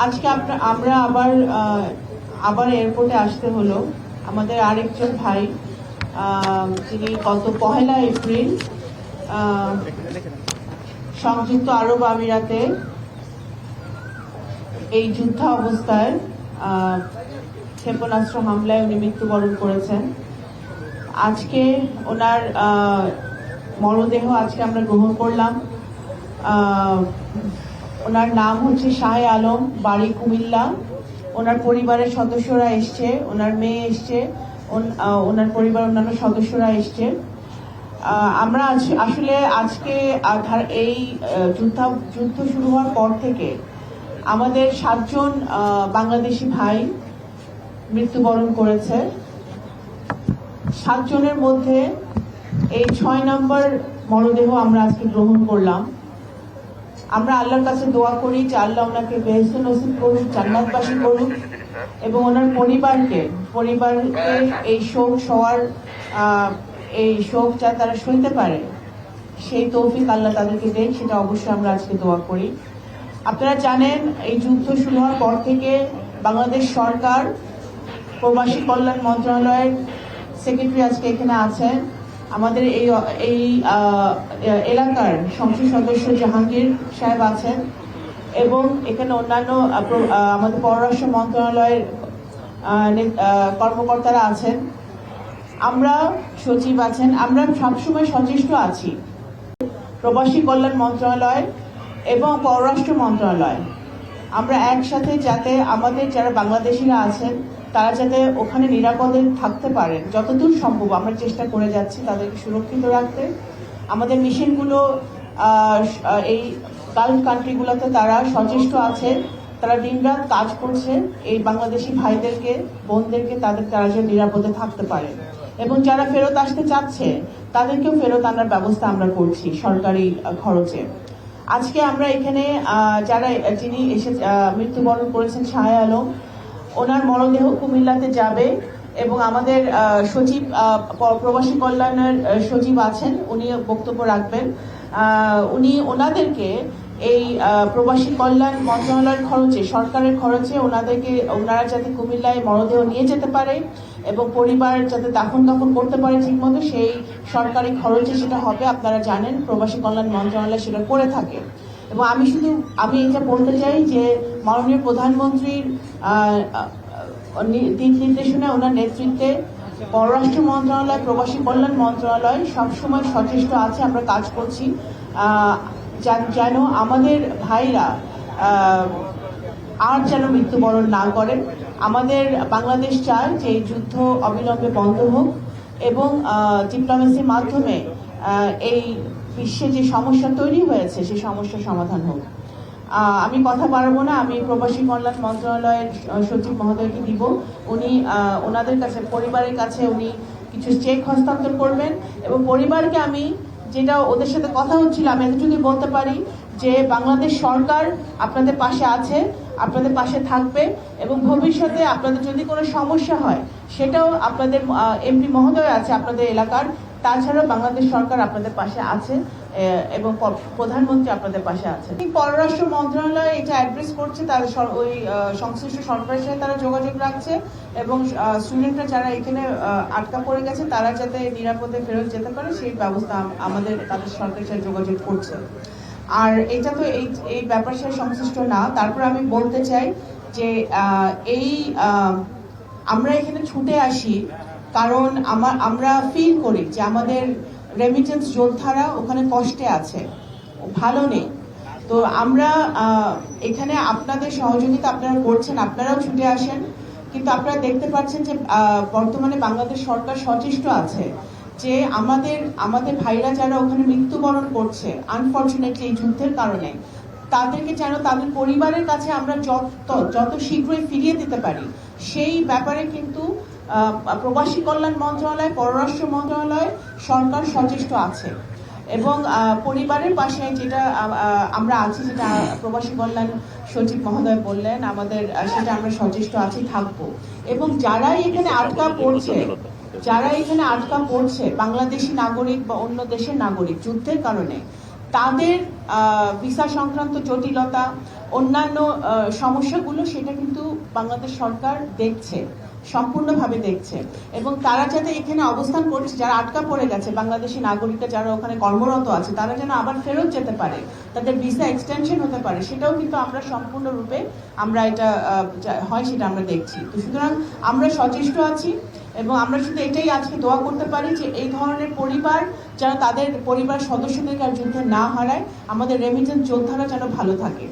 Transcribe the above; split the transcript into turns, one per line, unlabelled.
আজকে আমরা আবার এয়ারপোর্টে আসতে হলো। আমাদের আরেকজন ভাই যিনি গত 1 এপ্রিল সংযুক্ত আরব আমিরাতে এই যুদ্ধ অবস্থায় ক্ষেপণাস্ত্র হামলায় উনি মৃত্যুবরণ করেছেন। আজকে ওনার মরদেহ আজকে আমরা গ্রহণ করলাম। ওনার নাম হচ্ছে শাহ আলম, বাড়ি কুমিল্লা। ওনার পরিবারের সদস্যরা এসছে, ওনার মেয়ে এসছে, ওনার পরিবার অন্যান্য সদস্যরা এসছে। আমরা আসলে আজকে এই যুদ্ধ শুরু হওয়ার পর থেকে আমাদের 7 জন বাংলাদেশি ভাই মৃত্যুবরণ করেছে। 7 জনের মধ্যে এই 6 নম্বর মরদেহ আমরা আজকে গ্রহণ করলাম। আমরা আল্লাহর কাছে দোয়া করি যে আল্লাহ ওনাকে বেহেশত নসিব করুন, জান্নাতবাসী করুন এবং ওনার পরিবারকে এই শোক সওয়ার এই শোক যা তারা সইতে পারে সেই তৌফিক আল্লাহ তাদেরকে দেন, সেটা অবশ্যই আমরা আজকে দোয়া করি। আপনারা জানেন এই যুদ্ধ শুরু হওয়ার পর থেকে বাংলাদেশ সরকার প্রবাসী কল্যাণ মন্ত্রণালয়ের সেক্রেটারি আজকে এখানে আছেন, আমাদের এই এলাকার সংসদ সদস্য জাহাঙ্গীর সাহেব আছেন এবং এখানে অন্যান্য আমাদের পররাষ্ট্র মন্ত্রণালয়ের কর্মকর্তারা আছেন, আমরা সচিব আছেন। আমরা সবসময় সচেষ্ট আছি প্রবাসী কল্যাণ মন্ত্রণালয় এবং পররাষ্ট্র মন্ত্রণালয় আমরা একসাথে, যাতে আমাদের যারা বাংলাদেশিরা আছেন তারা যাতে ওখানে নিরাপদে থাকতে পারেন, যতদূর সম্ভব আমরা চেষ্টা করে যাচ্ছি তাদেরকে সুরক্ষিত রাখতে। আমাদের মিশনগুলো এই গালফ কান্ট্রিগুলোতে তারা সচেষ্ট আছে, তারা দিনরাত কাজ করছে এই বাংলাদেশি ভাইদেরকে, বোনদেরকে তারা যেন নিরাপদে থাকতে পারে এবং যারা ফেরত আসতে চাচ্ছে তাদেরকেও ফেরত আনার ব্যবস্থা আমরা করছি সরকারি খরচে। আজকে আমরা এখানে যিনি এসে মৃত্যুবরণ করেছেন শাহ আলম, ওনার মরদেহ কুমিল্লাতে যাবে এবং আমাদের সচিব প্রবাসী কল্যাণের সচিব আছেন, উনি বক্তব্য রাখবেন। উনি ওনাদেরকে এই প্রবাসী কল্যাণ মন্ত্রণালয়ের খরচে, সরকারের খরচে ওনারা যাতে কুমিল্লায় মরদেহ নিয়ে যেতে পারে এবং পরিবার যাতে দাফন কাফন করতে পারে ঠিক মতো, সেই সরকারি খরচে সেটা হবে। আপনারা জানেন প্রবাসী কল্যাণ মন্ত্রণালয় সেটা করে থাকে। এবং আমি এটা বলতে চাই যে মাননীয় প্রধানমন্ত্রীর দিক নির্দেশনা, ওনার নেতৃত্বে পররাষ্ট্র মন্ত্রণালয়, প্রবাসী কল্যাণ মন্ত্রণালয় সবসময় সচেষ্ট আছে, আমরা কাজ করছি যেন আমাদের ভাইরা আর যেন মৃত্যুবরণ না করেন। আমাদের বাংলাদেশ চায় যে এই যুদ্ধ অবিলম্বে বন্ধ হোক এবং ডিপ্লোমেসির মাধ্যমে এই বিশ্বে যে সমস্যা তৈরি হয়েছে সেই সমস্যার সমাধান হোক। আমি কথা বাড়াবো না, আমি প্রবাসী কল্যাণ মন্ত্রণালয়ের সচিব মহোদয়কে দিব। উনি ওনাদের কাছে, পরিবারের কাছে উনি কিছু চেক হস্তান্তর করবেন এবং পরিবারকে আমি যেটা ওদের সাথে কথা হচ্ছিল আমি এতটুকুই বলতে পারি যে বাংলাদেশ সরকার আপনাদের পাশে আছে, আপনাদের পাশে থাকবে এবং ভবিষ্যতে আপনাদের যদি কোনো সমস্যা হয় সেটাও আপনাদের এমপি মহোদয় আছে আপনাদের এলাকার, তাছাড়াও বাংলাদেশ সরকার আপনাদের পাশে আছে এবং প্রধানমন্ত্রী আপনাদের পাশে আছে। পররাষ্ট্র মন্ত্রণালয় এটা অ্যাড্রেস করছে, তাদের ওই সংশ্লিষ্ট সরকারের সাথে তারা যোগাযোগ রাখছে এবং স্টুডেন্টরা যারা এখানে আটকা পড়ে গেছে তারা যাতে নিরাপদে ফেরত যেতে পারে সেই ব্যবস্থা আমাদের তাদের সরকারের সাথে যোগাযোগ করছে। আর এটা তো এই ব্যাপারের সাথে সংশ্লিষ্ট না। তারপর আমি বলতে চাই যে আমরা এখানে ছুটে আসি কারণ আমরা ফিল করি যে আমাদের রেমিটেন্স যোদ্ধারা ওখানে কষ্টে আছে, ভালো নেই। তো আমরা এখানে আপনাদের সহযোগিতা আপনারা করছেন, আপনারাও ছুটে আসেন, কিন্তু আপনারা দেখতে পাচ্ছেন যে বর্তমানে বাংলাদেশ সরকার সচেষ্ট আছে যে আমাদের ভাইরা যারা ওখানে মৃত্যুবরণ করছে আনফরচুনেটলি এই যুদ্ধের কারণে, তাদেরকে যেন তাদের পরিবারের কাছে আমরা যত শীঘ্রই ফিরিয়ে দিতে পারি সেই ব্যাপারে কিন্তু প্রবাসী কল্যাণ মন্ত্রণালয়, পররাষ্ট্র মন্ত্রণালয়, সরকার সচেষ্ট আছে এবং পরিবারের পাশে যেটা আমরা আছি, যেটা প্রবাসী কল্যাণ সচিব মহোদয় বললেন আমাদের, সেটা আমরা সচেষ্ট আছি, থাকবো। এবং যারা এখানে আটকা পড়ছে বাংলাদেশি নাগরিক বা অন্য দেশের নাগরিক যুদ্ধের কারণে, তাদের ভিসা সংক্রান্ত জটিলতা, অন্যান্য সমস্যাগুলো সেটা কিন্তু বাংলাদেশ সরকার দেখছে, সম্পূর্ণভাবে দেখছে, এবং তারা যাতে এখানে অবস্থান করছে, যারা আটকা পড়ে গেছে বাংলাদেশি নাগরিকরা যারা ওখানে কর্মরত আছে, তারা যেন আবার ফেরত যেতে পারে, তাদের ভিসা এক্সটেনশন হতে পারে, সেটাও কিন্তু আমরা সম্পূর্ণরূপে আমরা এটা হয় সেটা আমরা দেখছি। তো সুতরাং আমরা সচেষ্ট আছি এবং আমরা শুধু এটাই আজকে দোয়া করতে পারি যে এই ধরনের পরিবার যারা তাদের পরিবার সদস্যদেরকে আর যুদ্ধে না হারায়, আমাদের রেমিটেন্স যোদ্ধারা যেন ভালো থাকে।